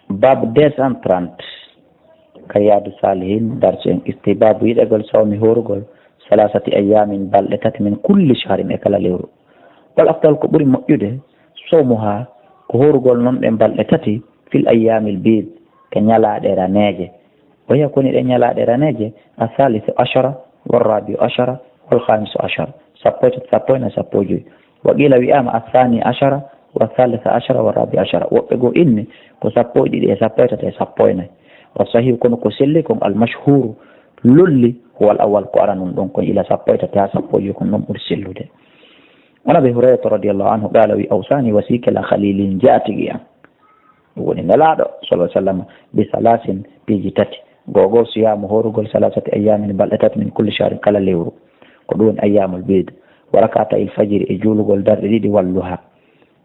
bab 230 kayadu salihin darsen istibabu yiɗagol sawmi horugol salasati ayamin balɗe tati min kulli shahrin e kala lewru wal afdal ko ɓuri moƴƴude sawmuha ko horugol noon ɗe balɗe tati fil ayamil bid ke ñalaɗe raneje waya koni ɗe ñalaɗe raneje asalisu ashara warrabiu ashara walhamisu ashara sappo e tati sappo ena sappo joyi wa qila wiyama athani ashara wathalitha ashara warrabiu ashara woɓɓe goo inni ko sappo e ɗiɗi e sappo e tati e sappo e nayyi wa sahihu kono ko selli kon almashhuru lolli huwal awal ko ara num ɗon kon ila sappo e tati ha sappo joyi kon ɗon ɓuri sellude an abi hurairata radiallahu anhu qala wi awsani wasikela khalilin jatigi an ɗum woni nelaɗo sallah sallam bi salasin piiji tati gogo siyamu horugol salasati ayamin balɗe tati min kulli shahrin kala lewru ko ɗum woni ayyamul bid wa rakata il fajiri e juulugol darɗe ɗiɗi walluha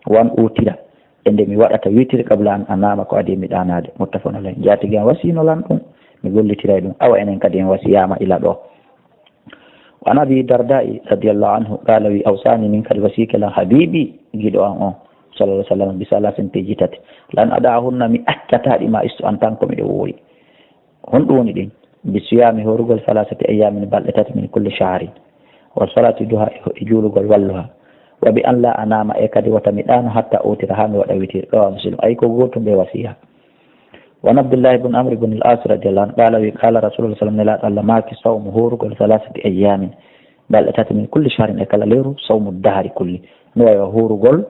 wan utira e nde mi waɗata witiri qabla an anama ko adi mi ɗanade muttafaqun alayhi jatigi an wasinolan ɗum mi gollitiray ɗum awa enen kadi en wasiyama ila ɗo وعن أبي الدرداء رضي الله عنه قال وي أوصاني منك الوسيك حبيبي جدو أن صلى الله عليه وسلم بثلاث تجتت لأن أدعهن من أكتر ما استأنتنكم إلوي هندوني دين بصيام هرغل 3 أيام بلتت من كل شهر والصلاة دها يجولغل والها وبأن لا أنام إكدي وتمدان حتى أوترها ودويتر رواه مسلم أي كوغوتم بوسيها وعن عبد الله بن عمرو بن العاص رضي الله عنه قال قال رسول الله صلى الله عليه وسلم ما في صوم هورغل 3 أيام بل أتت من كل شهر أكل ليرو صوم الدهر كله نوى هورغل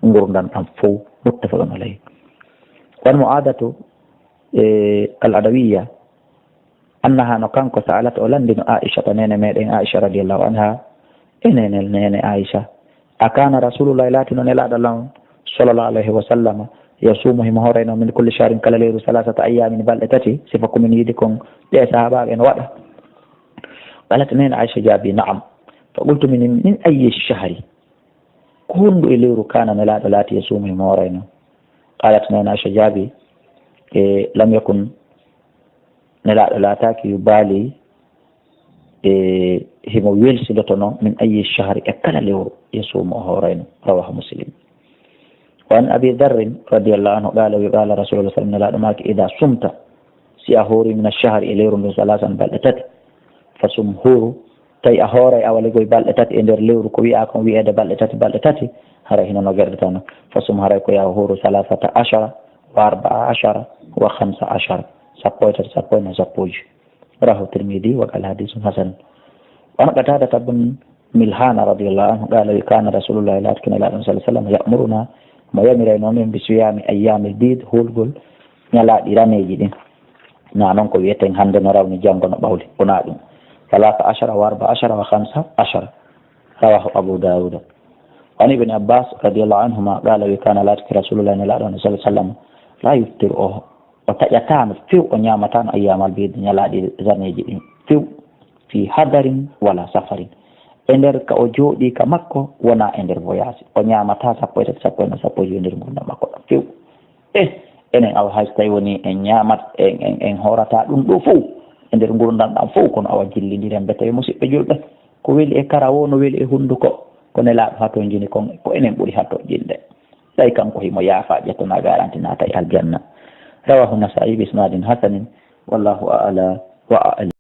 ngurdam am fo muttafaqun alayhi wal mu'adatu al-adawiyya annaha no kanko sa'alat olandino Aisha tanene meden Aisha radiyallahu anha enenel nene Aisha akana rasulullah latino nelada lam sallallahu alayhi wa sallam yasumu hima horayno min kulli shahrin kala leyru 3 ayamin balɗe tati sifa ko min yidi kon de sahabaɓe no waɗa qalat nene Aisha jaabi na'am fa qultu min ayyi shahri كون إليرو كان نلاد لاتي يسومي مورينا قالت نينا شجابي لم يكن نلاد لاتاك يبالي هم ويلسي لتنو من أي الشهر أكل ليرو يسوم مورينا رواه مسلم وعن أبي ذر رضي الله عنه قال وقال رسول الله صلى الله عليه وسلم إذا صمت سيأهوري من الشهر إليرو من 3 بلتت فصمهورو tay a hoore awale goy balɗe tati e nder lewru ko wi'a kon wi'ede balɗe tati hara hino no gerdetano fasum haray ko yaha horu 13 wa 14 wa 15 sappo e tati sappo e sappoji rahu tirmidi wa qala hadithun hasan wana qatada tabun milhana radiyallahu anhu qala kana rasulullah sallallahu alaihi wasallam ya'muruna ma yamirayno min bi siyami ayyamil bid hulgol nyalaɗi raneji ɗin na noon ko wiyeten hande no rawni janngo no ɓawli wona ɗum 13 و14 و15 رواه أبو داود وعن ابن عباس رضي الله عنهما قال وكان لا تكر رسول الله صلى الله عليه وسلم لا يفطر وتيتام فيو نيامتان أيام البيض نيالادي زنيجي فيو في حضر ولا سفر ender ka o jooɗi ka makko wona e nder voyage o ñamata sappo e sappo nder gurdam makko ɗo few enen awa hay so tawi woni en ñamat en horata ɗum ɗo fof e nder gurdam ɗam fof kono awa jillidiren be tawi musidɓe julɓe ko weli e karawo no weli e hunduko ko nelaɗo hato jini kon ko enen ɓuuri hato jinde tawi kanko himo yaafa ƴettona garanti nata e aljanna rawahu nasa'i bi isnadin hasanin wallahu a'la wa a'lam